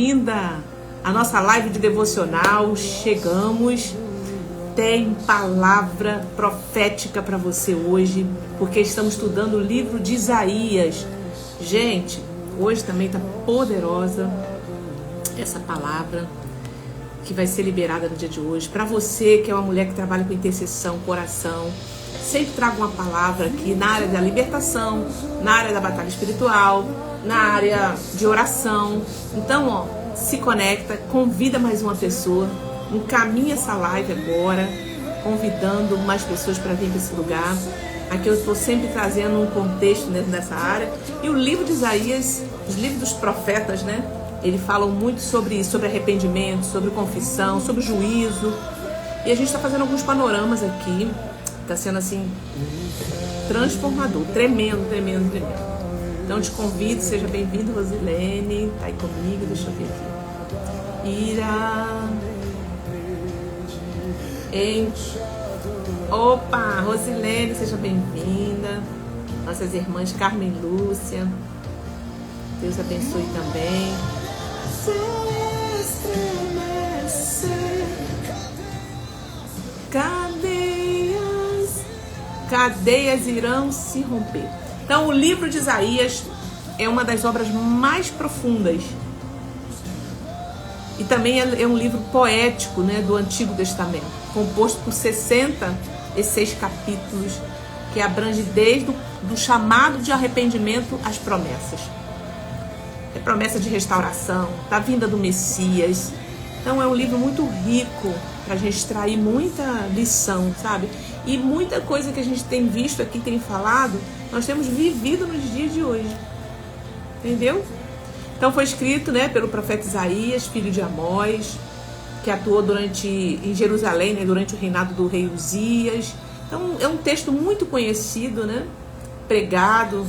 bem-vinda à nossa live de devocional. Chegamos. Tem palavra profética para você hoje, porque estamos estudando o livro de Isaías. Gente, hoje também está poderosa essa palavra que vai ser liberada no dia de hoje. Para você que é uma mulher que trabalha com intercessão, coração, sempre trago uma palavra aqui na área da libertação, na área da batalha espiritual, na área de oração. Então, se conecta, convida mais uma pessoa, encaminha essa live agora, convidando mais pessoas para vir para esse lugar. Aqui eu estou sempre trazendo um contexto dentro dessa área. E o livro de Isaías, os livros dos profetas, né? Eles falam muito sobre isso, sobre arrependimento, sobre confissão, sobre juízo. E a gente está fazendo alguns panoramas aqui. Está sendo assim, transformador, tremendo. Então te convido, seja bem-vindo, Rosilene. Tá aí comigo, deixa eu ver aqui. Opa, Rosilene, seja bem-vinda. Nossas irmãs Carmen e Lúcia. Deus abençoe também. Cadeias irão se romper. Então, o livro de Isaías é uma das obras mais profundas. E também é um livro poético, né, do Antigo Testamento, composto por 66 capítulos, que abrange desde do chamado de arrependimento às promessas. É promessa de restauração, da vinda do Messias. Então é um livro muito rico para a gente extrair muita lição, sabe? E muita coisa que a gente tem visto aqui, tem falado, nós temos vivido nos dias de hoje. Entendeu? Então foi escrito, né, pelo profeta Isaías, filho de Amós, que atuou em Jerusalém, né, durante o reinado do rei Uzias. Então é um texto muito conhecido, né, pregado,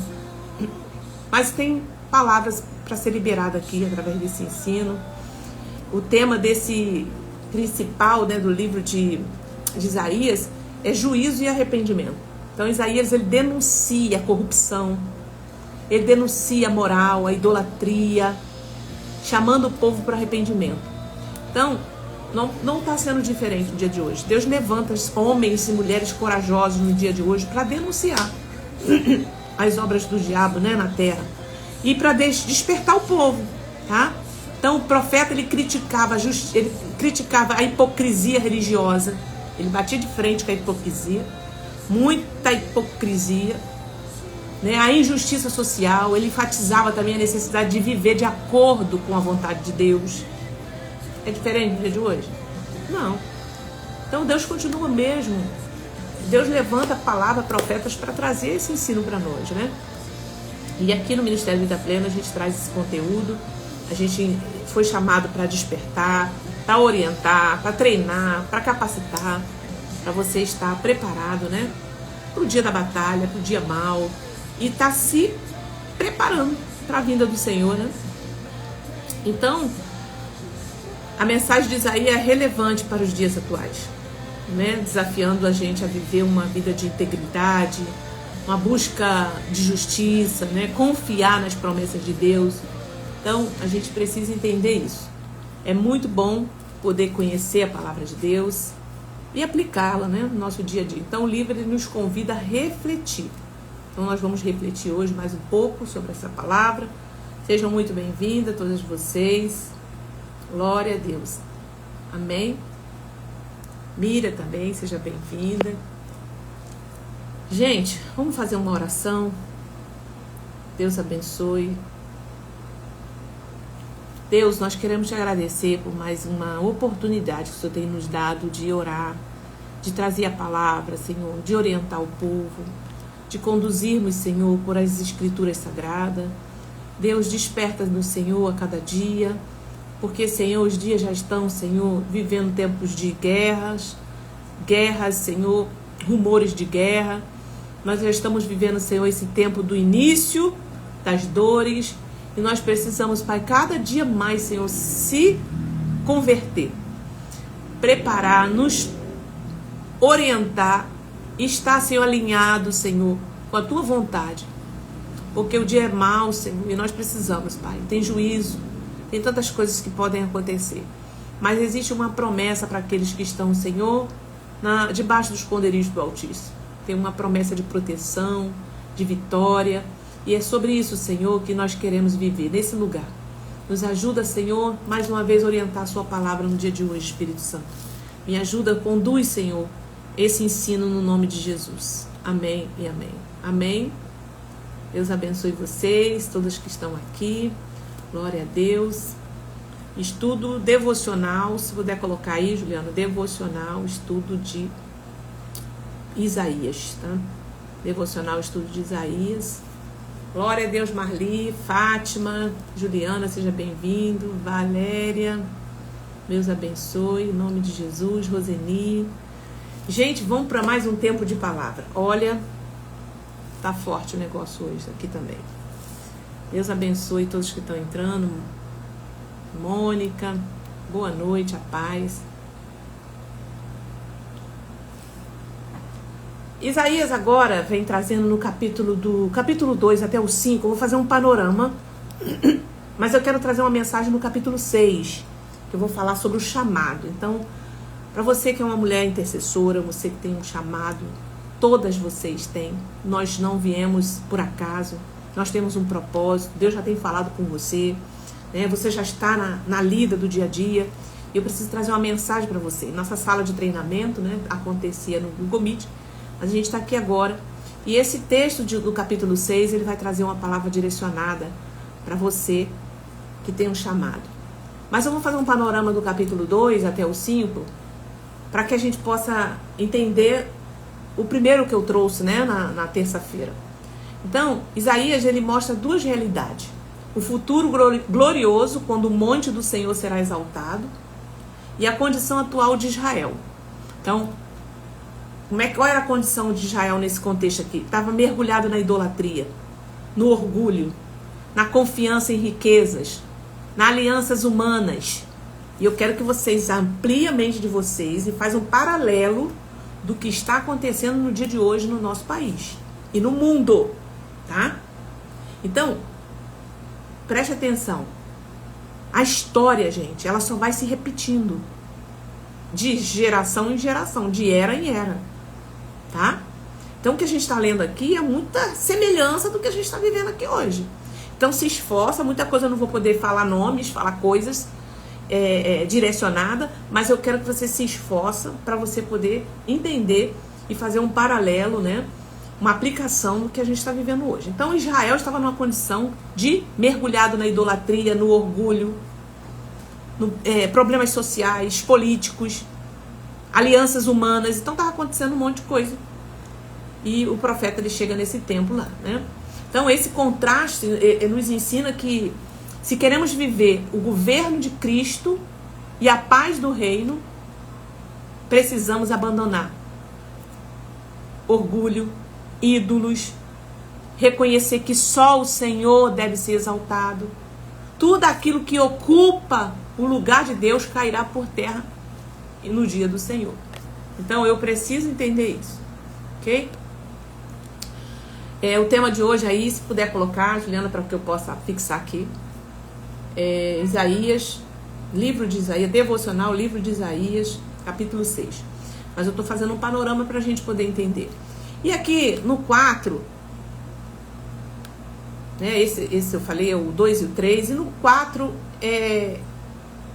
mas tem palavras para ser liberada aqui através desse ensino. O tema desse principal, né, do livro de Isaías é juízo e arrependimento. Então Isaías, ele denuncia a corrupção, ele denuncia a moral, a idolatria, chamando o povo para arrependimento. Então, não está sendo diferente no dia de hoje. Deus levanta homens e mulheres corajosos no dia de hoje para denunciar as obras do diabo, né, na terra. E para despertar o povo, tá? Então o profeta, ele criticava a hipocrisia religiosa. Ele batia de frente com a hipocrisia, muita hipocrisia, né? A injustiça social. Ele enfatizava também a necessidade de viver de acordo com a vontade de Deus. É diferente do dia de hoje? Não. Então Deus continua mesmo. Deus levanta a palavra, profetas, para trazer esse ensino para nós, né? E aqui no Ministério Vida Plena a gente traz esse conteúdo. A gente foi chamado para despertar, para orientar, para treinar, para capacitar, para você estar preparado, né, para o dia da batalha, para o dia mau, e estar se preparando para a vinda do Senhor, né? Então, a mensagem de Isaías é relevante para os dias atuais, né? Desafiando a gente a viver uma vida de integridade, uma busca de justiça, né? Confiar nas promessas de Deus. Então, a gente precisa entender isso. É muito bom poder conhecer a palavra de Deus e aplicá-la, né, no nosso dia a dia. Então, o livro, ele nos convida a refletir. Então, nós vamos refletir hoje mais um pouco sobre essa palavra. Sejam muito bem-vindas, todas vocês. Glória a Deus. Amém? Mira também, seja bem-vinda. Gente, vamos fazer uma oração. Deus abençoe. Deus, nós queremos te agradecer por mais uma oportunidade que o Senhor tem nos dado de orar, de trazer a palavra, Senhor, de orientar o povo, de conduzirmos, Senhor, por as Escrituras Sagradas. Deus, desperta no Senhor a cada dia, porque, Senhor, os dias já estão, Senhor, vivendo tempos de guerras, Senhor, rumores de guerra. Nós já estamos vivendo, Senhor, esse tempo do início das dores. E nós precisamos, Pai, cada dia mais, Senhor, se converter, preparar, nos orientar, estar, Senhor, alinhado, Senhor, com a Tua vontade. Porque o dia é mau, Senhor, e nós precisamos, Pai. Tem juízo, tem tantas coisas que podem acontecer. Mas existe uma promessa para aqueles que estão, Senhor, debaixo do esconderijo do Altíssimo. Tem uma promessa de proteção, de vitória. E é sobre isso, Senhor, que nós queremos viver, nesse lugar. Nos ajuda, Senhor, mais uma vez a orientar a sua palavra no dia de hoje, Espírito Santo. Me ajuda, conduz, Senhor, esse ensino no nome de Jesus. Amém e amém. Amém. Deus abençoe vocês, todos que estão aqui. Glória a Deus. Estudo devocional, se puder colocar aí, Juliana, devocional, estudo de Isaías, tá? Devocional, estudo de Isaías. Glória a Deus, Marli, Fátima, Juliana, seja bem-vindo. Valéria, Deus abençoe, em nome de Jesus. Roseni. Gente, vamos para mais um tempo de palavra. Olha, tá forte o negócio hoje aqui também. Deus abençoe todos que estão entrando. Mônica, boa noite, a paz. Isaías agora vem trazendo no capítulo 2 até o 5, eu vou fazer um panorama, mas eu quero trazer uma mensagem no capítulo 6, que eu vou falar sobre o chamado. Então, para você que é uma mulher intercessora, você que tem um chamado, todas vocês têm, nós não viemos por acaso, nós temos um propósito, Deus já tem falado com você, né? Você já está na lida do dia a dia, e eu preciso trazer uma mensagem para você. Nossa sala de treinamento, né, acontecia no Google Meet, a gente está aqui agora, e esse texto do capítulo 6, ele vai trazer uma palavra direcionada para você que tem um chamado. Mas eu vou fazer um panorama do capítulo 2 até o 5, para que a gente possa entender o primeiro que eu trouxe, né, na terça-feira. Então, Isaías, ele mostra duas realidades. O futuro glorioso, quando o monte do Senhor será exaltado, e a condição atual de Israel. Então, qual era a condição de Israel nesse contexto aqui? Estava mergulhado na idolatria, no orgulho, na confiança em riquezas, nas alianças humanas. E eu quero que vocês ampliem a mente de vocês e façam um paralelo do que está acontecendo no dia de hoje no nosso país e no mundo, tá? Então, preste atenção. A história, gente, ela só vai se repetindo de geração em geração, de era em era. Tá? Então o que a gente está lendo aqui é muita semelhança do que a gente está vivendo aqui hoje. Então se esforça, muita coisa eu não vou poder falar nomes, falar coisas direcionada, mas eu quero que você se esforce para você poder entender e fazer um paralelo, né? Uma aplicação do que a gente está vivendo hoje. Então Israel estava numa condição de mergulhado na idolatria, no orgulho, problemas sociais, políticos, alianças humanas. Então estava acontecendo um monte de coisa. E o profeta, ele chega nesse tempo lá, né? Então esse contraste nos ensina que se queremos viver o governo de Cristo e a paz do reino, precisamos abandonar orgulho, ídolos, reconhecer que só o Senhor deve ser exaltado. Tudo aquilo que ocupa o lugar de Deus cairá por terra no dia do Senhor. Então eu preciso entender isso, ok? O tema de hoje aí, se puder colocar, Juliana, para que eu possa fixar aqui, Isaías, livro de Isaías, devocional, livro de Isaías, capítulo 6. Mas eu estou fazendo um panorama para a gente poder entender. E aqui no 4, né, esse eu falei, o 2 e o 3, e no 4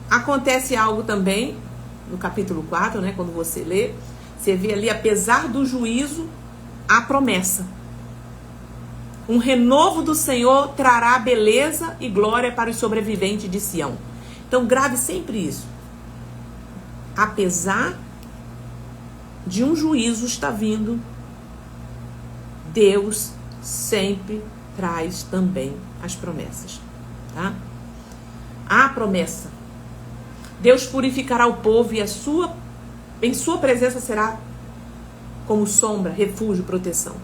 acontece algo também, no capítulo 4, né, quando você lê, você vê ali, apesar do juízo, a promessa. Um renovo do Senhor trará beleza e glória para os sobreviventes de Sião. Então grave sempre isso. Apesar de um juízo estar vindo, Deus sempre traz também as promessas, tá? A promessa. Deus purificará o povo e em sua presença será como sombra, refúgio, proteção.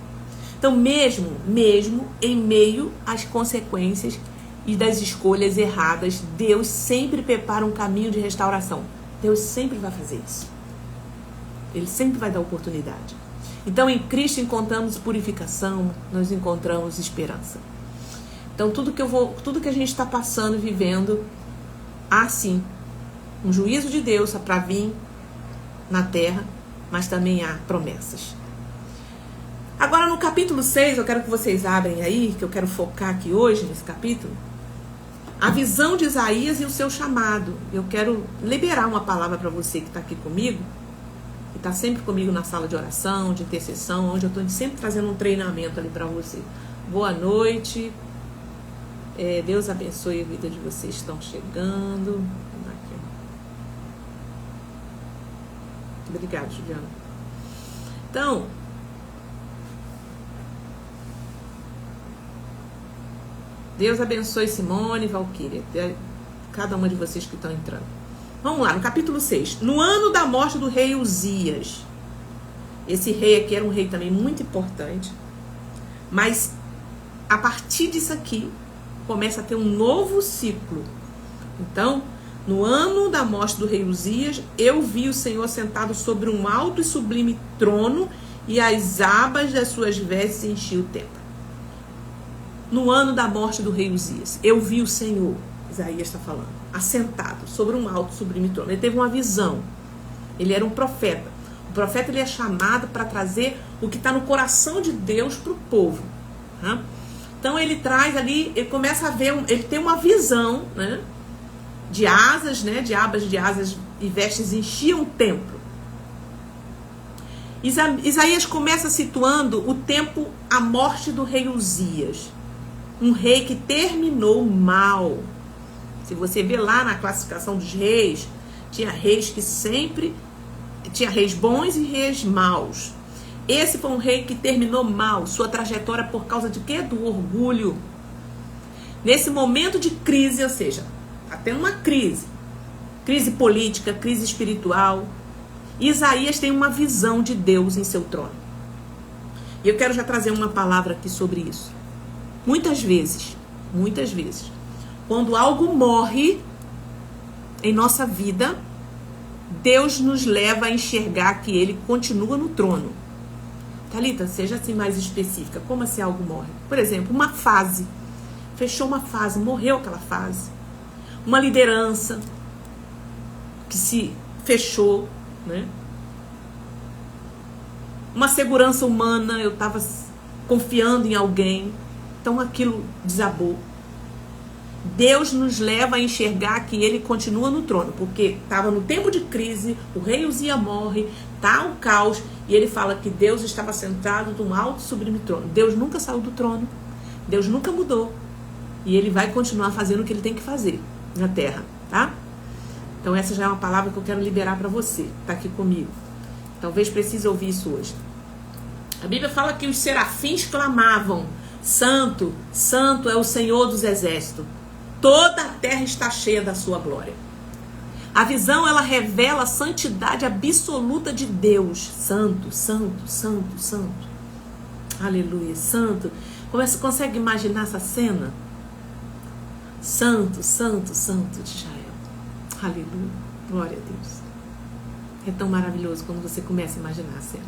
Então, mesmo em meio às consequências e das escolhas erradas, Deus sempre prepara um caminho de restauração. Deus sempre vai fazer isso. Ele sempre vai dar oportunidade. Então, em Cristo encontramos purificação, nós encontramos esperança. Então, tudo que a gente está passando, vivendo, há sim um juízo de Deus para vir na terra, mas também há promessas. Agora no capítulo 6, eu quero que vocês abrem aí, que eu quero focar aqui hoje nesse capítulo, a visão de Isaías e o seu chamado. Eu quero liberar uma palavra para você que está aqui comigo, que está sempre comigo na sala de oração, de intercessão, onde eu estou sempre trazendo um treinamento ali para você. Boa noite. Deus abençoe a vida de vocês que estão chegando. Aqui. Obrigada, Juliana. Então, Deus abençoe Simone, Valquíria, cada uma de vocês que estão entrando. Vamos lá, no capítulo 6. No ano da morte do rei Uzias. Esse rei aqui era um rei também muito importante. Mas a partir disso aqui, começa a ter um novo ciclo. Então, no ano da morte do rei Uzias, eu vi o Senhor sentado sobre um alto e sublime trono, e as abas das suas vestes enchiam o templo. No ano da morte do rei Uzias, eu vi o Senhor, Isaías está falando, assentado sobre um alto e sublime trono. Ele teve uma visão. Ele era um profeta. O profeta, ele é chamado para trazer o que está no coração de Deus para o povo. Tá? Então ele traz ali, ele começa a ver, ele tem uma visão, né, de asas, né, de abas de asas e vestes enchiam o templo. Isaías começa situando o tempo, a morte do rei Uzias. Um rei que terminou mal. Se você vê lá na classificação dos reis, tinha reis que sempre... Tinha reis bons e reis maus. Esse foi um rei que terminou mal. Sua trajetória por causa de quê? Do orgulho. Nesse momento de crise, ou seja, está tendo uma crise. Crise política, crise espiritual. Isaías tem uma visão de Deus em seu trono. E eu quero já trazer uma palavra aqui sobre isso. Muitas vezes, quando algo morre em nossa vida, Deus nos leva a enxergar que Ele continua no trono. Thalita, seja assim mais específica. Como assim algo morre? Por exemplo, uma fase. Fechou uma fase, morreu aquela fase. Uma liderança que se fechou, né? Uma segurança humana, eu estava confiando em alguém. Então aquilo desabou. Deus nos leva a enxergar que Ele continua no trono, porque estava no tempo de crise, o rei Uzias morre, está um caos, e ele fala que Deus estava sentado num alto e sublime trono. Deus nunca saiu do trono, Deus nunca mudou, e Ele vai continuar fazendo o que Ele tem que fazer na terra, tá? Então essa já é uma palavra que eu quero liberar para você, que está aqui comigo. Talvez precise ouvir isso hoje. A Bíblia fala que os serafins clamavam: Santo, Santo é o Senhor dos exércitos. Toda a terra está cheia da sua glória. A visão, ela revela a santidade absoluta de Deus. Santo, Santo, Santo, Santo. Aleluia, Santo. Você consegue imaginar essa cena? Santo, Santo, Santo de Israel. Aleluia, glória a Deus. É tão maravilhoso quando você começa a imaginar a cena.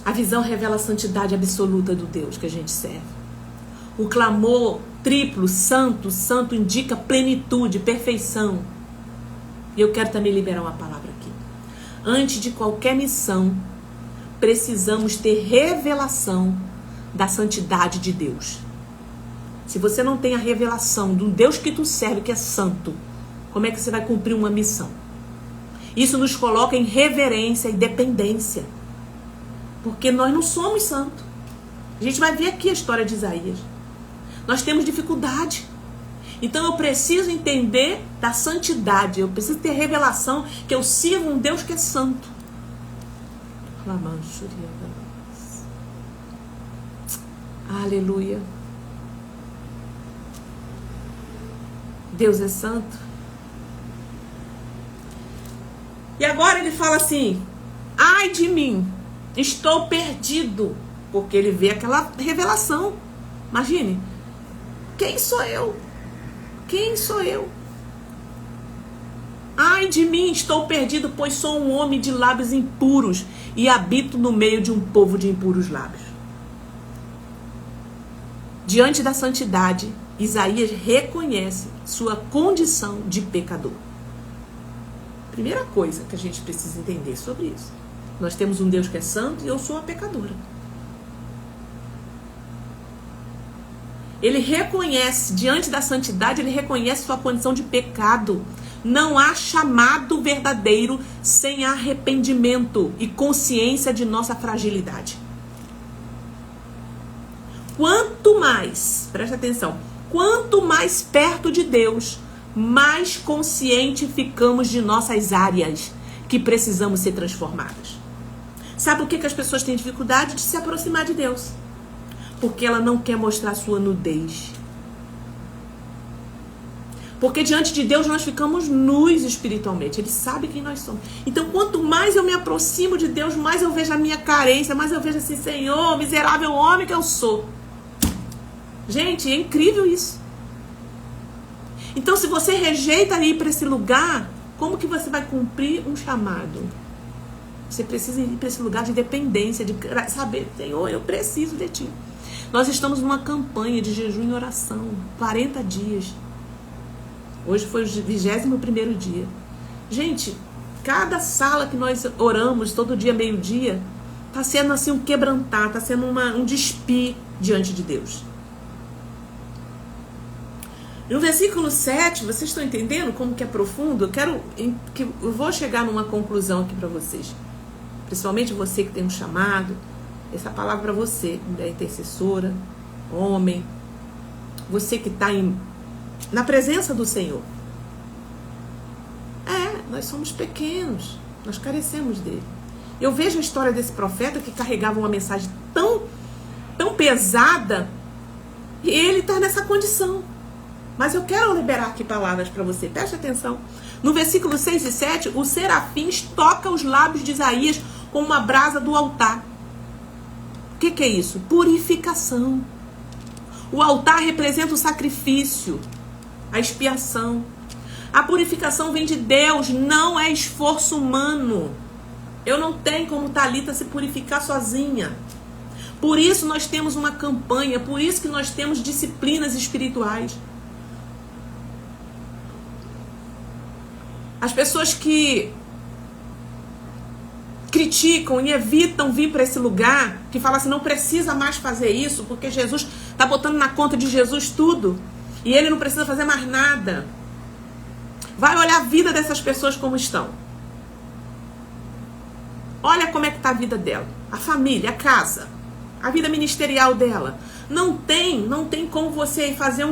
A visão revela a santidade absoluta do Deus que a gente serve. O clamor triplo, santo, santo, indica plenitude, perfeição. E eu quero também liberar uma palavra aqui. Antes de qualquer missão, precisamos ter revelação da santidade de Deus. Se você não tem a revelação do Deus que tu serve, que é santo, como é que você vai cumprir uma missão? Isso nos coloca em reverência e dependência. Porque nós não somos santos. A gente vai ver aqui a história de Isaías. Nós temos dificuldade. Então eu preciso entender da santidade. Eu preciso ter revelação que eu sirvo um Deus que é santo. Aleluia. Deus é santo. E agora ele fala assim: ai de mim, estou perdido. Porque ele vê aquela revelação. Imagine, quem sou eu? Quem sou eu? Ai de mim, estou perdido, pois sou um homem de lábios impuros e habito no meio de um povo de impuros lábios. Diante da santidade, Isaías reconhece sua condição de pecador. Primeira coisa que a gente precisa entender sobre isso. Nós temos um Deus que é santo e eu sou uma pecadora. Ele reconhece, diante da santidade, ele reconhece sua condição de pecado. Não há chamado verdadeiro sem arrependimento e consciência de nossa fragilidade. Quanto mais, preste atenção, quanto mais perto de Deus, mais consciente ficamos de nossas áreas que precisamos ser transformadas. Sabe por que as pessoas têm dificuldade de se aproximar de Deus? Porque ela não quer mostrar sua nudez. Porque diante de Deus nós ficamos nus espiritualmente. Ele sabe quem nós somos. Então, quanto mais eu me aproximo de Deus, mais eu vejo a minha carência, mais eu vejo assim, Senhor, miserável homem que eu sou. Gente, é incrível isso. Então, se você rejeita ir para esse lugar, como que você vai cumprir um chamado? Você precisa ir para esse lugar de dependência, de saber, Senhor, eu preciso de Ti. Nós estamos numa campanha de jejum e oração, 40 dias. Hoje foi o 21º dia. Gente, cada sala que nós oramos, todo dia, meio-dia, está sendo assim um quebrantar, está sendo um despir diante de Deus. No versículo 7, vocês estão entendendo como que é profundo? Eu vou chegar numa conclusão aqui para vocês. Principalmente você que tem um chamado. Essa palavra para você, mulher intercessora, homem, você que está na presença do Senhor. Nós somos pequenos, nós carecemos dele. Eu vejo a história desse profeta que carregava uma mensagem tão pesada e ele está nessa condição. Mas eu quero liberar aqui palavras para você, preste atenção. No versículo 6 e 7, o serafins toca os lábios de Isaías com uma brasa do altar. O que é isso? Purificação. O altar representa o sacrifício, a expiação. A purificação vem de Deus, não é esforço humano. Eu não tenho como Thalita se purificar sozinha. Por isso nós temos uma campanha, por isso que nós temos disciplinas espirituais. As pessoas que criticam e evitam vir para esse lugar, que falam assim, não precisa mais fazer isso, porque Jesus está botando na conta de Jesus tudo, e ele não precisa fazer mais nada. Vai olhar a vida dessas pessoas como estão. Olha como é que está a vida dela, a família, a casa, a vida ministerial dela. Não tem como você fazer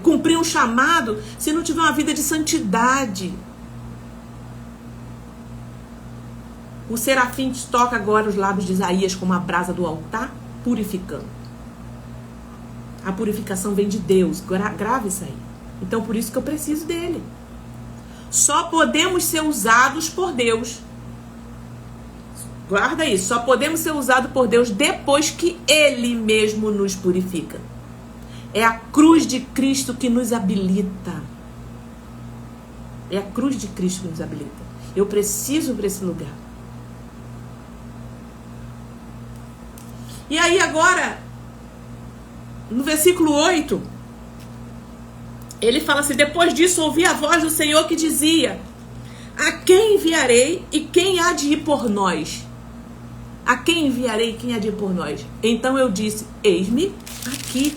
cumprir um chamado se não tiver uma vida de santidade. O serafim toca agora os lábios de Isaías com uma brasa do altar, purificando. A purificação vem de Deus, grave isso aí. Então por isso que eu preciso dele. Só podemos ser usados por Deus. Guarda isso, só podemos ser usados por Deus depois que ele mesmo nos purifica. É a cruz de Cristo que nos habilita. É a cruz de Cristo que nos habilita. Eu preciso para esse lugar. E aí agora, no versículo 8, ele fala assim, depois disso ouvi a voz do Senhor que dizia, a quem enviarei e quem há de ir por nós? A quem enviarei e quem há de ir por nós? Então eu disse, eis-me aqui.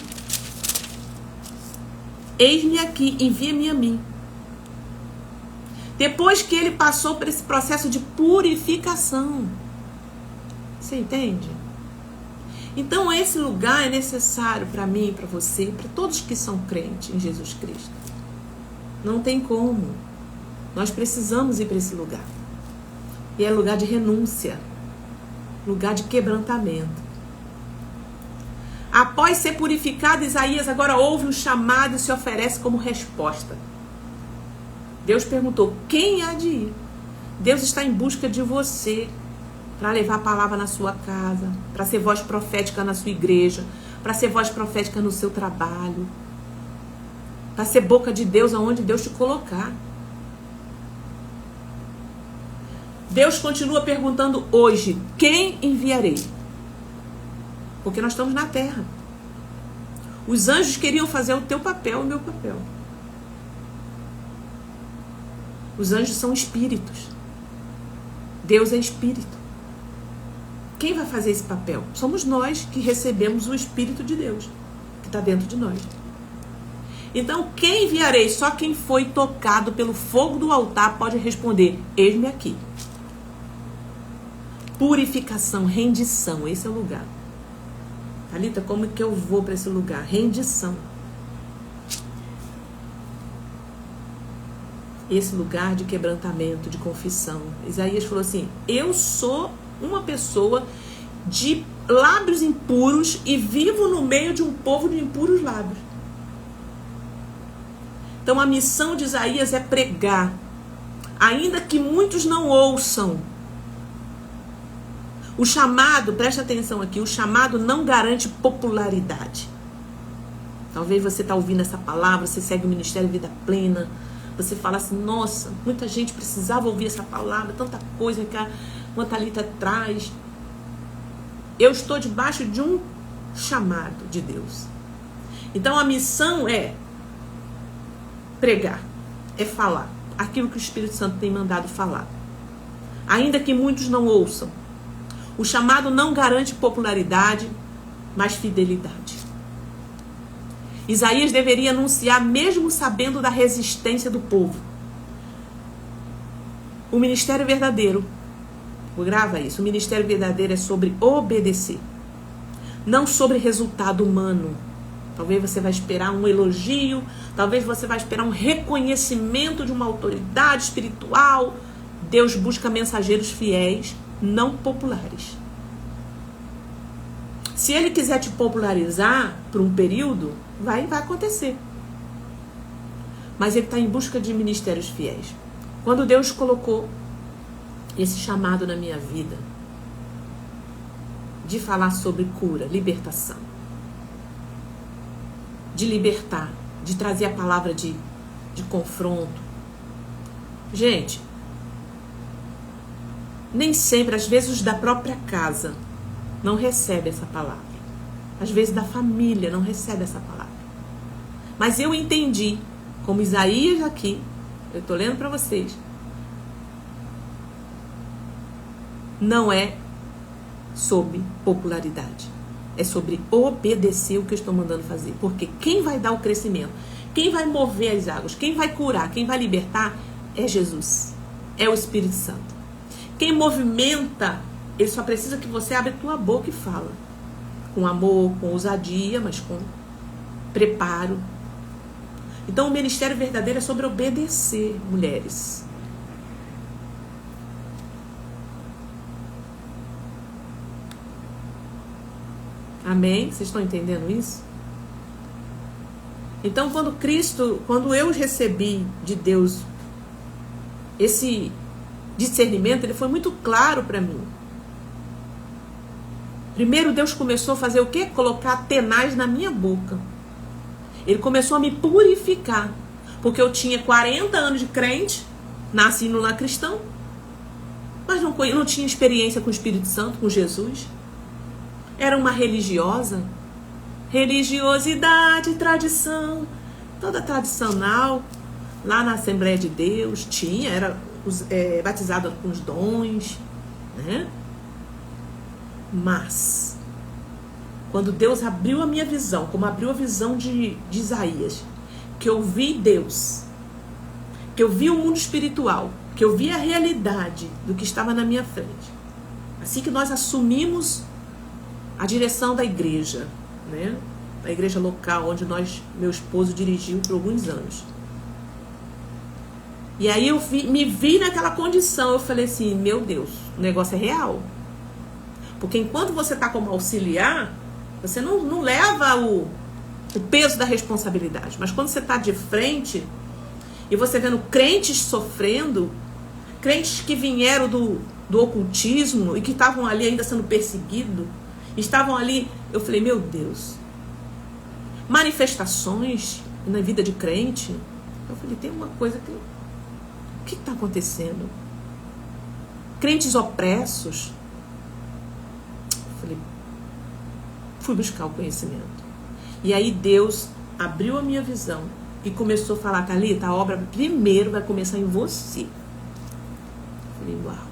Eis-me aqui, envia-me a mim. Depois que ele passou por esse processo de purificação. Você entende? Então esse lugar é necessário para mim, para você, para todos que são crentes em Jesus Cristo. Não tem como. Nós precisamos ir para esse lugar. E é lugar de renúncia. Lugar de quebrantamento. Após ser purificado, Isaías agora ouve um chamado e se oferece como resposta. Deus perguntou, quem há de ir? Deus está em busca de você, para levar a palavra na sua casa, para ser voz profética na sua igreja, para ser voz profética no seu trabalho, para ser boca de Deus aonde Deus te colocar. Deus continua perguntando hoje, quem enviarei? Porque nós estamos na terra. Os anjos queriam fazer o teu papel, o meu papel. Os anjos são espíritos. Deus é espírito. Quem vai fazer esse papel? Somos nós que recebemos o Espírito de Deus, que está dentro de nós. Então, quem enviarei? Só quem foi tocado pelo fogo do altar pode responder: eis-me aqui. Purificação, rendição, esse é o lugar. Thalita, como é que eu vou para esse lugar? Rendição. Esse lugar de quebrantamento, de confissão. Isaías falou assim: eu sou uma pessoa de lábios impuros e vivo no meio de um povo de impuros lábios. Então a missão de Isaías é pregar, ainda que muitos não ouçam. O chamado, presta atenção aqui, o chamado não garante popularidade. Talvez você está ouvindo essa palavra, você segue o Ministério Vida Plena, você fala assim: nossa, muita gente precisava ouvir essa palavra, tanta coisa que a Thalita traz. Eu estou debaixo de um chamado de Deus. Então a missão é pregar, é falar aquilo que o Espírito Santo tem mandado falar, ainda que muitos não ouçam. O chamado não garante popularidade, mas fidelidade. Isaías deveria anunciar mesmo sabendo da resistência do povo. O ministério verdadeiro, grava isso, o ministério verdadeiro é sobre obedecer, não sobre resultado humano. Talvez você vai esperar um elogio, talvez você vai esperar um reconhecimento de uma autoridade espiritual. Deus busca mensageiros fiéis, não populares. Se ele quiser te popularizar por um período, vai acontecer. Mas ele está em busca de ministérios fiéis. Quando Deus colocou esse chamado na minha vida, de falar sobre cura, libertação, de libertar, de trazer a palavra de confronto. Gente, nem sempre, às vezes os da própria casa não recebe essa palavra. Às vezes da família não recebe essa palavra. Mas eu entendi, como Isaías aqui, eu estou lendo para vocês, não é sobre popularidade. É sobre obedecer o que eu estou mandando fazer. Porque quem vai dar o crescimento, quem vai mover as águas, quem vai curar, quem vai libertar é Jesus. É o Espírito Santo. Quem movimenta, ele só precisa que você abra a tua boca e fala. Com amor, com ousadia, mas com preparo. Então o ministério verdadeiro é sobre obedecer, mulheres. Amém? Vocês estão entendendo isso? Então quando eu recebi de Deus esse discernimento, ele foi muito claro para mim. Primeiro Deus começou a fazer o quê? Colocar tenaz na minha boca. Ele começou a me purificar. Porque eu tinha 40 anos de crente, nasci no lar cristão, mas não tinha experiência com o Espírito Santo, com Jesus. Era uma religiosa. Religiosidade, tradição, toda tradicional. Lá na Assembleia de Deus tinha, era batizada com os dons, né? Mas quando Deus abriu a minha visão, como abriu a visão de Isaías, que eu vi Deus, que eu vi o mundo espiritual, que eu vi a realidade do que estava na minha frente, assim que nós assumimos a direção da igreja, né? A igreja local onde meu esposo dirigiu por alguns anos. E aí eu me vi naquela condição, eu falei assim: meu Deus, o negócio é real. Porque enquanto você está como auxiliar, você não leva o peso da responsabilidade. Mas quando você está de frente e você vendo crentes sofrendo, crentes que vieram do ocultismo e que estavam ali ainda sendo perseguidos, estavam ali, eu falei: meu Deus. Manifestações na vida de crente, eu falei: tem uma coisa que... O que está acontecendo? Crentes opressos. Eu falei, fui buscar o conhecimento. E aí Deus abriu a minha visão e começou a falar: Thalita, a obra primeiro vai começar em você. Eu falei: uau.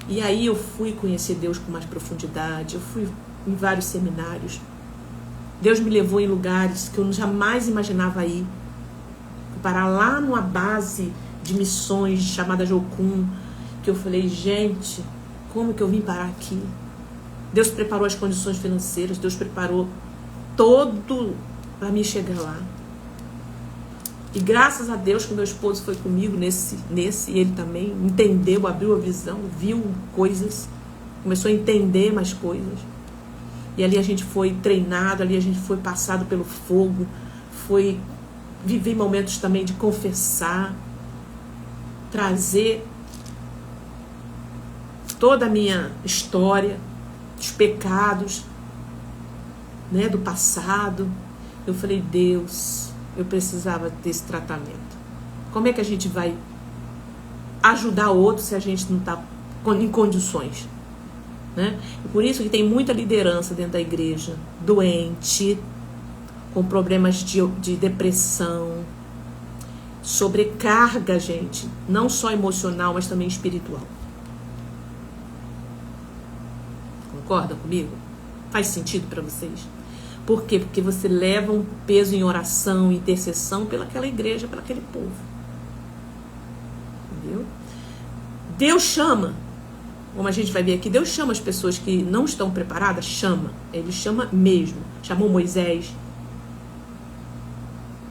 E aí eu fui conhecer Deus com mais profundidade, eu fui em vários seminários. Deus me levou em lugares que eu jamais imaginava ir. Fui parar lá numa base de missões chamada Jocum, que eu falei: gente, como que eu vim parar aqui? Deus preparou as condições financeiras, Deus preparou todo para mim chegar lá. E graças a Deus que meu esposo foi comigo nesse, e ele também entendeu, abriu a visão, viu coisas, começou a entender mais coisas. E ali a gente foi treinado, ali a gente foi passado pelo fogo, foi viver momentos também de confessar, trazer toda a minha história, os pecados, né, do passado. Eu falei: Deus, eu precisava desse tratamento. Como é que a gente vai ajudar o outro se a gente não está em condições? Né? E por isso que tem muita liderança dentro da igreja, doente, com problemas de depressão, sobrecarga, gente, não só emocional, mas também espiritual. Concordam comigo? Faz sentido para vocês? Por quê? Porque você leva um peso em oração, intercessão pelaquela igreja, pelaquele povo. Entendeu? Deus chama, como a gente vai ver aqui, Deus chama as pessoas que não estão preparadas, chama. Ele chama mesmo. Chamou Moisés,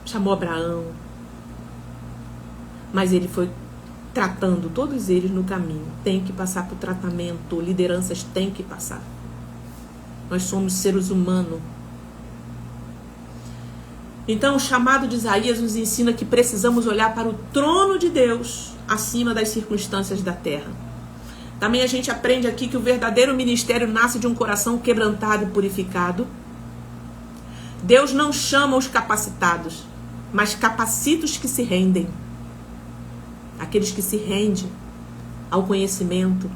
chamou Abraão, mas ele foi tratando todos eles no caminho. Tem que passar por tratamento, lideranças têm que passar. Nós somos seres humanos. Então, o chamado de Isaías nos ensina que precisamos olhar para o trono de Deus acima das circunstâncias da terra. Também a gente aprende aqui que o verdadeiro ministério nasce de um coração quebrantado e purificado. Deus não chama os capacitados, mas capacita os que se rendem. Aqueles que se rendem ao conhecimento.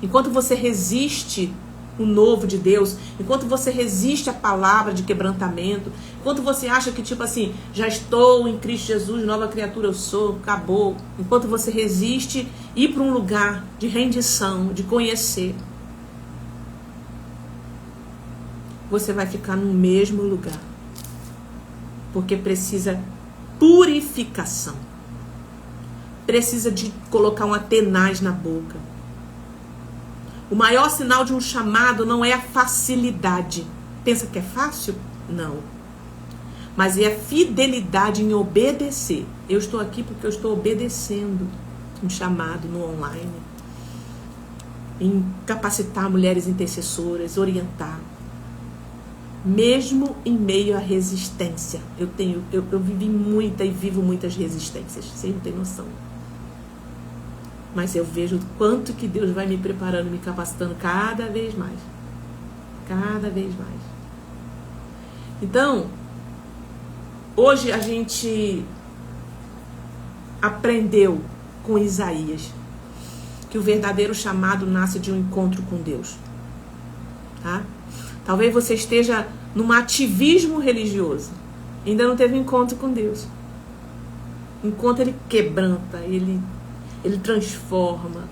Enquanto você resiste o novo de Deus, enquanto você resiste à palavra de quebrantamento, enquanto você acha que tipo assim, já estou em Cristo Jesus, nova criatura eu sou, acabou, enquanto você resiste ir para um lugar de rendição, de conhecer, você vai ficar no mesmo lugar, porque precisa purificação, precisa de colocar um tenaz na boca. O maior sinal de um chamado não é a facilidade. Pensa que é fácil? Não. Mas é a fidelidade em obedecer. Eu estou aqui porque eu estou obedecendo um chamado no online. Em capacitar mulheres intercessoras, orientar. Mesmo em meio à resistência. Eu vivi muita e vivo muitas resistências. Vocês não têm noção. Mas eu vejo o quanto que Deus vai me preparando, me capacitando cada vez mais. Cada vez mais. Então, hoje a gente aprendeu com Isaías que o verdadeiro chamado nasce de um encontro com Deus. Tá? Talvez você esteja num ativismo religioso. Ainda não teve um encontro com Deus. Enquanto Ele quebranta, Ele transforma.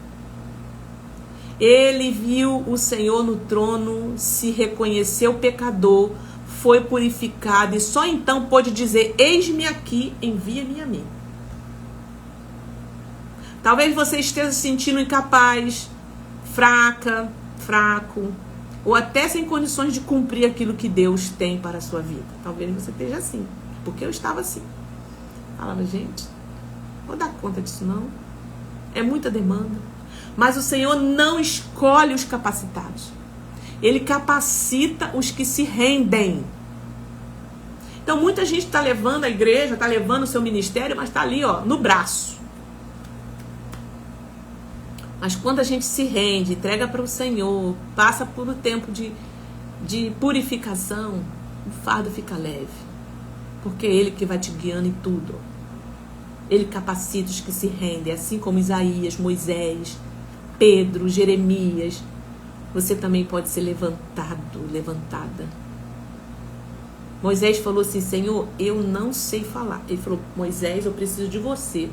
Ele viu o Senhor no trono, se reconheceu pecador, foi purificado e só então pôde dizer: eis-me aqui, envia-me a mim. Talvez você esteja se sentindo incapaz, fraco, ou até sem condições de cumprir aquilo que Deus tem para a sua vida. Talvez você esteja assim, porque eu estava assim. Falava: gente, não vou dar conta disso não. É muita demanda. Mas o Senhor não escolhe os capacitados. Ele capacita os que se rendem. Então muita gente está levando a igreja, está levando o seu ministério, mas está ali, ó, no braço. Mas quando a gente se rende, entrega para o Senhor, passa por um tempo de purificação, o fardo fica leve. Porque é Ele que vai te guiando em tudo. Ele capacita os que se rendem, assim como Isaías, Moisés, Pedro, Jeremias. Você também pode ser levantado, levantada. Moisés falou assim: Senhor, eu não sei falar. Ele falou: Moisés, eu preciso de você,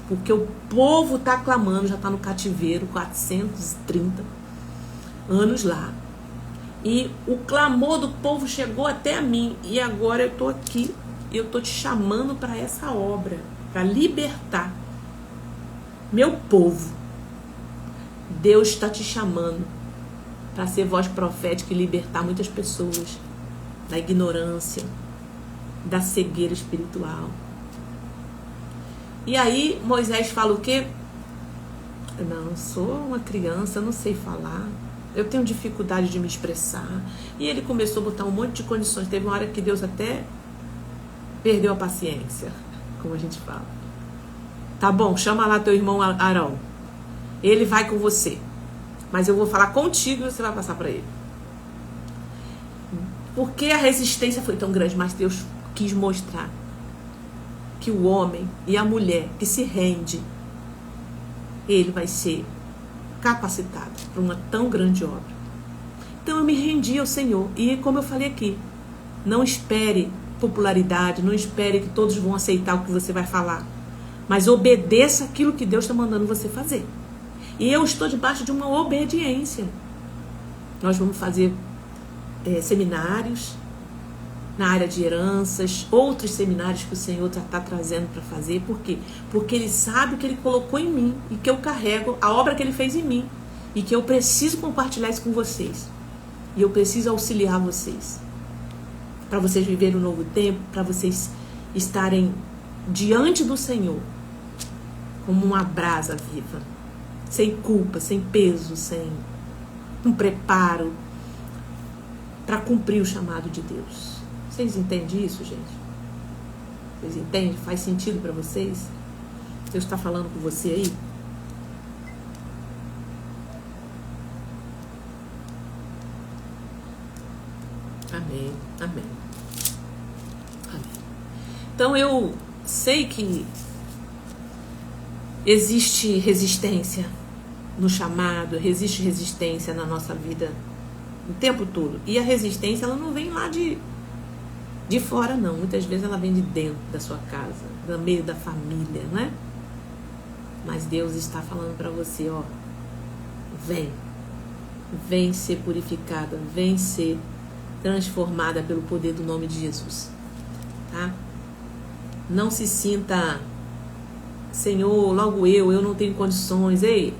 porque o povo está clamando, já está no cativeiro, 430 anos lá. E o clamor do povo chegou até a mim. E agora eu estou aqui, eu estou te chamando para essa obra, para libertar meu povo. Deus está te chamando para ser voz profética e libertar muitas pessoas da ignorância, da cegueira espiritual. E aí Moisés fala o quê? Não, eu sou uma criança, eu não sei falar, eu tenho dificuldade de me expressar. E ele começou a botar um monte de condições. Teve uma hora que Deus até perdeu a paciência, como a gente fala. Tá bom, chama lá teu irmão Arão, ele vai com você, mas eu vou falar contigo e você vai passar para ele. Porque a resistência foi tão grande, mas Deus quis mostrar que o homem e a mulher que se rende, ele vai ser capacitado para uma tão grande obra. Então eu me rendi ao Senhor. E como eu falei aqui, não espere popularidade, não espere que todos vão aceitar o que você vai falar, mas obedeça aquilo que Deus está mandando você fazer. E eu estou debaixo de uma obediência. Nós vamos fazer seminários na área de heranças, outros seminários que o Senhor está trazendo para fazer. Por quê? Porque Ele sabe o que Ele colocou em mim e que eu carrego, a obra que Ele fez em mim, e que eu preciso compartilhar isso com vocês. E eu preciso auxiliar vocês, para vocês viverem um novo tempo, para vocês estarem diante do Senhor como uma brasa viva, sem culpa, sem peso, sem um preparo, para cumprir o chamado de Deus. Vocês entendem isso, gente? Vocês entendem? Faz sentido para vocês? Deus está falando com você aí? Amém, amém, amém. Então eu sei que existe resistência no chamado, existe resistência na nossa vida o tempo todo. E a resistência, ela não vem lá de fora, não. Muitas vezes ela vem de dentro da sua casa, do meio da família, não é? Mas Deus está falando para você, ó, vem ser purificada, vem ser transformada pelo poder do nome de Jesus, tá? Não se sinta, Senhor, logo eu não tenho condições. Ei,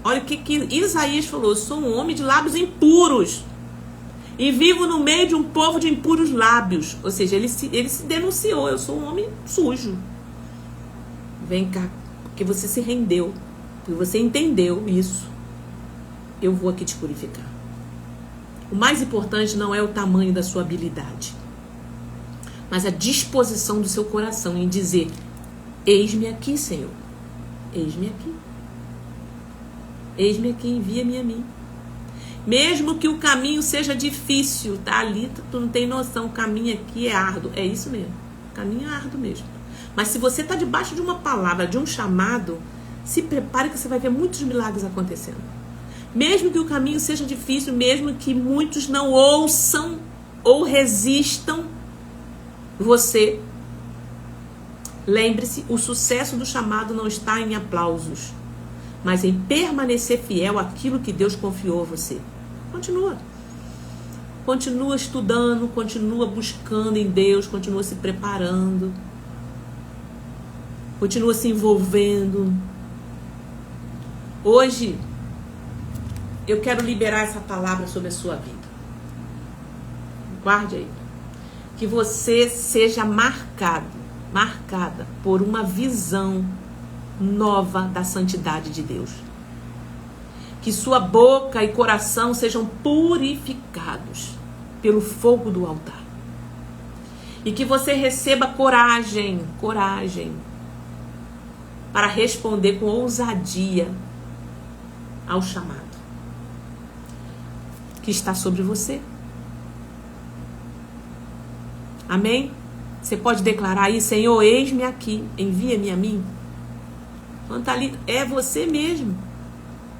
olha o que Isaías falou: eu sou um homem de lábios impuros e vivo no meio de um povo de impuros lábios. Ou seja, ele se denunciou: eu sou um homem sujo. Vem cá, porque você se rendeu, porque você entendeu isso, eu vou aqui te purificar. O mais importante não é o tamanho da sua habilidade, mas a disposição do seu coração em dizer: eis-me aqui, Senhor, eis-me aqui. Eis-me aqui, envia-me a mim. Mesmo que o caminho seja difícil, tá? Ali tu não tem noção, o caminho aqui é árduo. É isso mesmo, o caminho é árduo mesmo. Mas se você está debaixo de uma palavra, de um chamado, se prepare que você vai ver muitos milagres acontecendo. Mesmo que o caminho seja difícil, mesmo que muitos não ouçam ou resistam você, lembre-se, o sucesso do chamado não está em aplausos, mas em permanecer fiel àquilo que Deus confiou a você. Continua estudando, continua buscando em Deus, continua se preparando, continua se envolvendo. Hoje eu quero liberar essa palavra sobre a sua vida. Guarde aí. Que você seja marcada por uma visão nova da santidade de Deus. Que sua boca e coração sejam purificados pelo fogo do altar. E que você receba coragem para responder com ousadia ao chamado que está sobre você. Amém? Você pode declarar aí: Senhor, eis-me aqui, envia-me a mim. Quando está ali, é você mesmo.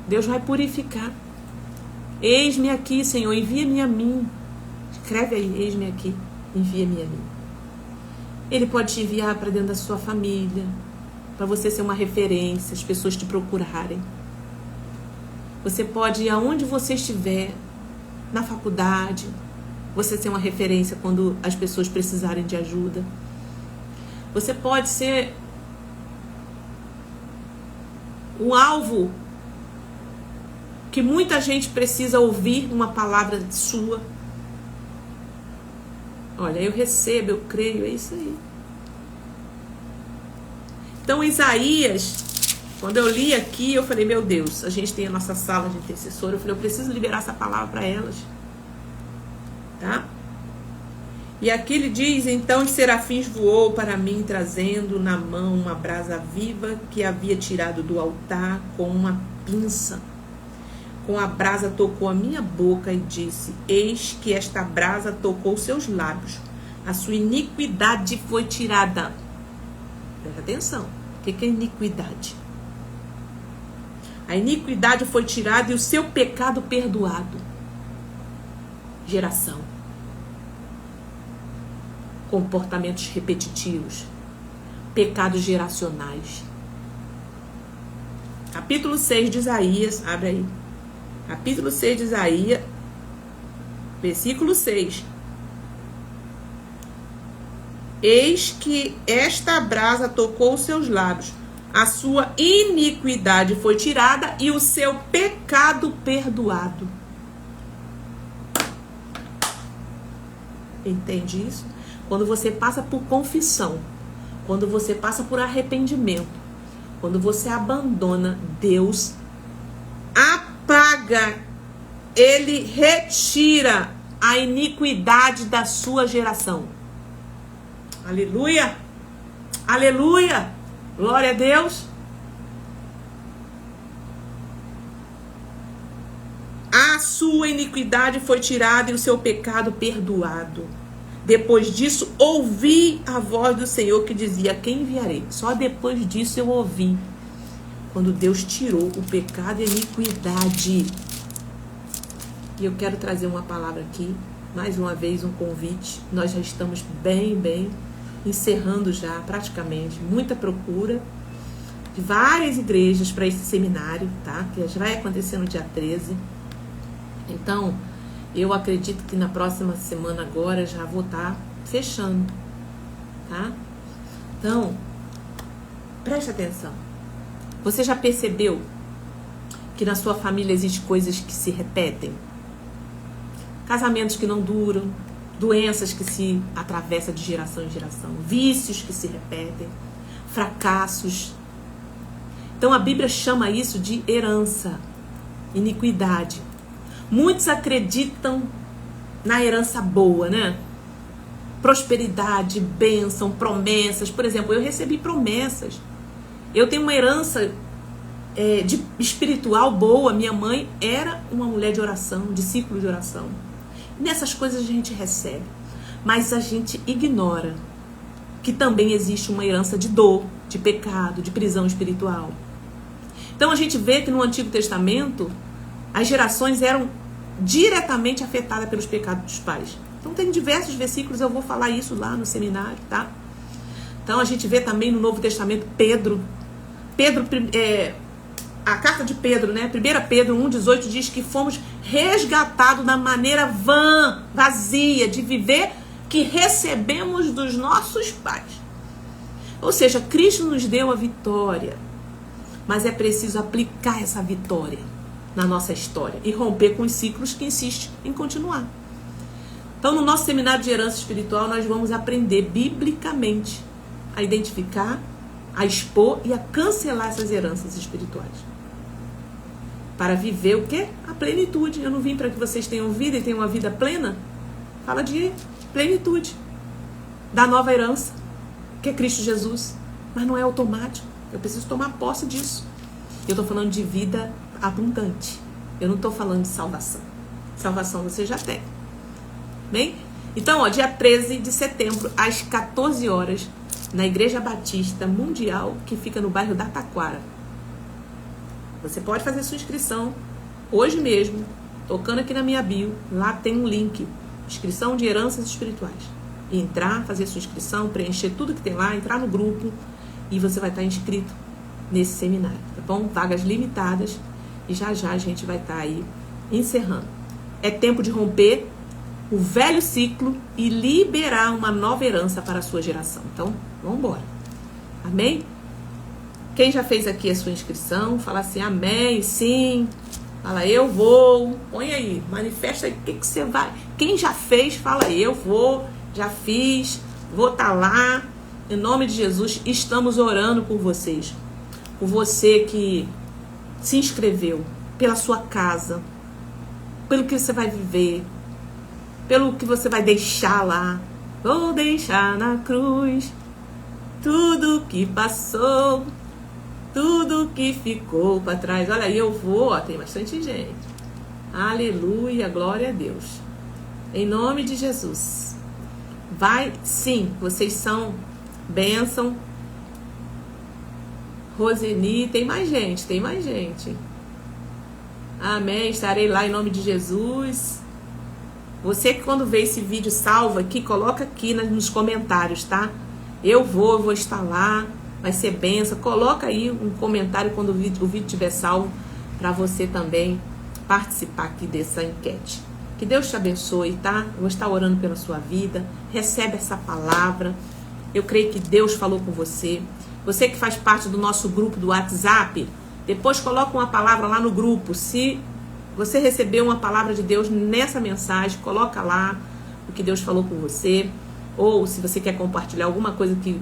Deus vai purificar. Eis-me aqui, Senhor, envia-me a mim. Escreve aí: eis-me aqui. envia-me a mim. Ele pode te enviar para dentro da sua família, para você ser uma referência, as pessoas te procurarem. Você pode ir aonde você estiver, na faculdade, você ser uma referência quando as pessoas precisarem de ajuda. Você pode ser um alvo que muita gente precisa ouvir uma palavra sua. Olha, eu recebo, eu creio, é isso aí. Então, Isaías, quando eu li aqui, eu falei, meu Deus, a gente tem a nossa sala de intercessor, eu falei, eu preciso liberar essa palavra para elas. Tá? E aqui ele diz, então os serafins voou para mim, trazendo na mão uma brasa viva que havia tirado do altar com uma pinça. Com a brasa tocou a minha boca e disse, eis que esta brasa tocou seus lábios. A sua iniquidade foi tirada. Presta atenção. O que é iniquidade? A iniquidade foi tirada e o seu pecado perdoado. Geração. Comportamentos repetitivos. Pecados geracionais. Capítulo 6 de Isaías. Abre aí. Capítulo 6 de Isaías. Versículo 6. Eis que esta brasa tocou os seus lábios. A sua iniquidade foi tirada e o seu pecado perdoado. Entende isso? Quando você passa por confissão, quando você passa por arrependimento, quando você abandona, Deus apaga, Ele retira a iniquidade da sua geração. Aleluia! Aleluia! Glória a Deus! A sua iniquidade foi tirada e o seu pecado perdoado. Depois disso, ouvi a voz do Senhor que dizia, quem enviarei? Só depois disso eu ouvi. Quando Deus tirou o pecado e a iniquidade. E eu quero trazer uma palavra aqui, mais uma vez um convite. Nós já estamos bem encerrando já praticamente, muita procura de várias igrejas para esse seminário, tá? Que já vai acontecer no dia 13. Então, eu acredito que na próxima semana agora já vou estar fechando, tá? Então, preste atenção. Você já percebeu que na sua família existem coisas que se repetem? Casamentos que não duram, doenças que se atravessam de geração em geração, vícios que se repetem, fracassos. Então a Bíblia chama isso de herança, iniquidade. Muitos acreditam na herança boa, né? Prosperidade, bênção, promessas. Por exemplo, eu recebi promessas. Eu tenho uma herança espiritual boa. Minha mãe era uma mulher de oração, de círculo de oração. Nessas coisas a gente recebe, mas a gente ignora que também existe uma herança de dor, de pecado, de prisão espiritual. Então a gente vê que no Antigo Testamento as gerações eram diretamente afetadas pelos pecados dos pais. Então tem diversos versículos, eu vou falar isso lá no seminário, tá? Então a gente vê também no Novo Testamento a carta de Pedro, né? 1 Pedro 1,18 diz que fomos resgatados da maneira vazia de viver que recebemos dos nossos pais. Ou seja, Cristo nos deu a vitória, mas é preciso aplicar essa vitória na nossa história e romper com os ciclos que insistem em continuar. Então, no nosso seminário de herança espiritual, nós vamos aprender biblicamente a identificar, a expor e a cancelar essas heranças espirituais. Para viver o quê? A plenitude. Eu não vim para que vocês tenham vida e tenham uma vida plena. Fala de plenitude. Da nova herança, que é Cristo Jesus. Mas não é automático. Eu preciso tomar posse disso. Eu estou falando de vida abundante. Eu não estou falando de salvação. Salvação você já tem. Bem? Então, dia 13 de setembro, às 14 horas, na Igreja Batista Mundial, que fica no bairro da Taquara. Você pode fazer sua inscrição hoje mesmo, tocando aqui na minha bio. Lá tem um link, inscrição de heranças espirituais. entrar, fazer sua inscrição, preencher tudo que tem lá, entrar no grupo e você vai estar inscrito nesse seminário, tá bom? Vagas limitadas e já a gente vai estar aí encerrando. É tempo de romper o velho ciclo e liberar uma nova herança para a sua geração. Então, vamos embora. Amém? Quem já fez aqui a sua inscrição, fala assim, amém, sim. Fala, eu vou. Põe aí, manifesta aí o que você vai. Quem já fez, fala, eu vou, já fiz, vou estar lá. Em nome de Jesus, estamos orando por vocês. Por você que se inscreveu, pela sua casa, pelo que você vai viver, pelo que você vai deixar lá. Vou deixar na cruz tudo que passou, tudo que ficou para trás. Olha aí, eu vou, ó, tem bastante gente. Aleluia, glória a Deus. Em nome de Jesus. Vai, sim, vocês são bênção. Roseni, tem mais gente. Amém, estarei lá em nome de Jesus. Você que quando vê esse vídeo salva aqui, coloca aqui nos comentários, tá? Eu vou estar lá, vai ser benção. Coloca aí um comentário quando o vídeo estiver salvo, para você também participar aqui dessa enquete. Que Deus te abençoe, tá? Eu vou estar orando pela sua vida. Recebe essa palavra. Eu creio que Deus falou com você. Você que faz parte do nosso grupo do WhatsApp, depois coloca uma palavra lá no grupo. Se você recebeu uma palavra de Deus nessa mensagem, coloca lá o que Deus falou com você. Ou se você quer compartilhar alguma coisa que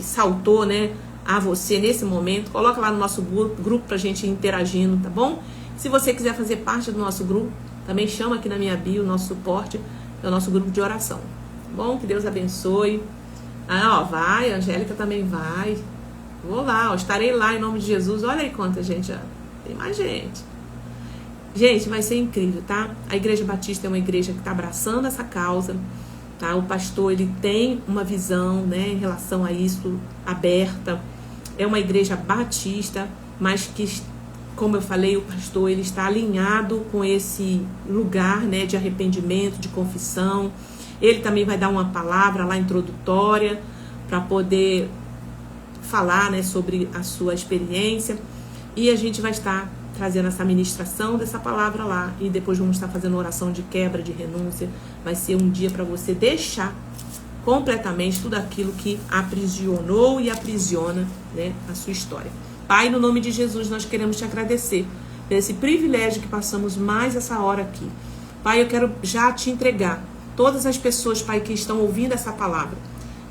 saltou, né, a você nesse momento, coloca lá no nosso grupo pra gente ir interagindo, tá bom? Se você quiser fazer parte do nosso grupo, também chama aqui na minha bio, o nosso suporte, é o nosso grupo de oração. Tá bom? Que Deus abençoe. Ah, ó, vai, a Angélica também vai. Vou lá, ó, estarei lá em nome de Jesus. Olha aí quanta gente já. Tem mais gente. Gente, vai ser incrível, tá? A Igreja Batista é uma igreja que está abraçando essa causa, tá? O pastor, ele tem uma visão, né, em relação a isso, aberta. É uma igreja batista, mas que, como eu falei, o pastor, ele está alinhado com esse lugar, né, de arrependimento, de confissão. Ele também vai dar uma palavra lá introdutória para poder falar, né, sobre a sua experiência. E a gente vai estar trazendo essa ministração dessa palavra lá. E depois vamos estar fazendo oração de quebra, de renúncia. Vai ser um dia para você deixar completamente tudo aquilo que aprisionou e aprisiona, né, a sua história. Pai, no nome de Jesus, nós queremos te agradecer por esse privilégio que passamos mais essa hora aqui. Pai, eu quero já te entregar todas as pessoas, Pai, que estão ouvindo essa palavra.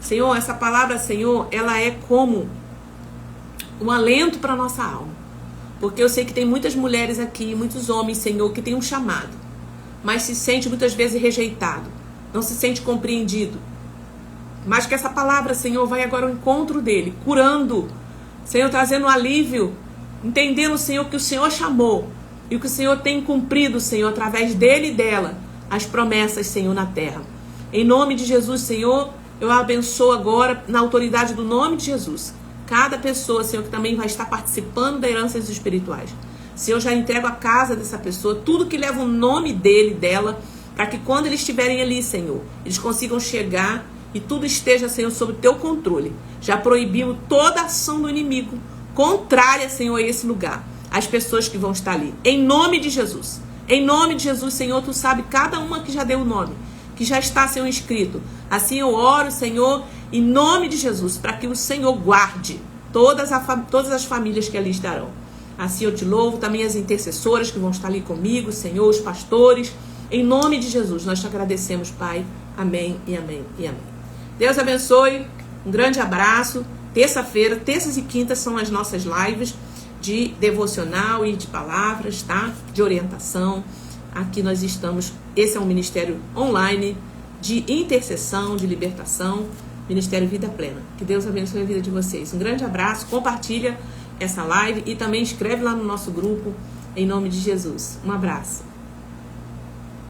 Senhor, essa palavra, Senhor, ela é como um alento para a nossa alma. Porque eu sei que tem muitas mulheres aqui, muitos homens, Senhor, que têm um chamado, mas se sente muitas vezes rejeitado, não se sente compreendido. Mas que essa palavra, Senhor, vai agora ao encontro dele, curando, Senhor, trazendo um alívio, entendendo, Senhor, que o Senhor chamou e o que o Senhor tem cumprido, Senhor, através dele e dela, as promessas, Senhor, na terra. Em nome de Jesus, Senhor, eu abençoo agora, na autoridade do nome de Jesus, cada pessoa, Senhor, que também vai estar participando da heranças espirituais. Senhor, já entrego a casa dessa pessoa, tudo que leva o nome dele, dela, para que quando eles estiverem ali, Senhor, eles consigam chegar e tudo esteja, Senhor, sob o teu controle. Já proibimos toda ação do inimigo contrária, Senhor, a esse lugar. As pessoas que vão estar ali. Em nome de Jesus. Em nome de Jesus, Senhor, tu sabe cada uma que já deu o nome, que já está, Senhor, inscrito. Assim eu oro, Senhor, em nome de Jesus, para que o Senhor guarde todas as famílias que ali estarão. Assim eu te louvo, também as intercessoras que vão estar ali comigo, Senhor, os pastores. Em nome de Jesus, nós te agradecemos, Pai. Amém e amém e amém. Deus abençoe, um grande abraço. Terça-feira, terças e quintas são as nossas lives de devocional e de palavras, tá? De orientação. Aqui nós estamos, esse é um ministério online de intercessão, de libertação, Ministério Vida Plena. Que Deus abençoe a vida de vocês. Um grande abraço, compartilha essa live e também escreve lá no nosso grupo, em nome de Jesus. Um abraço.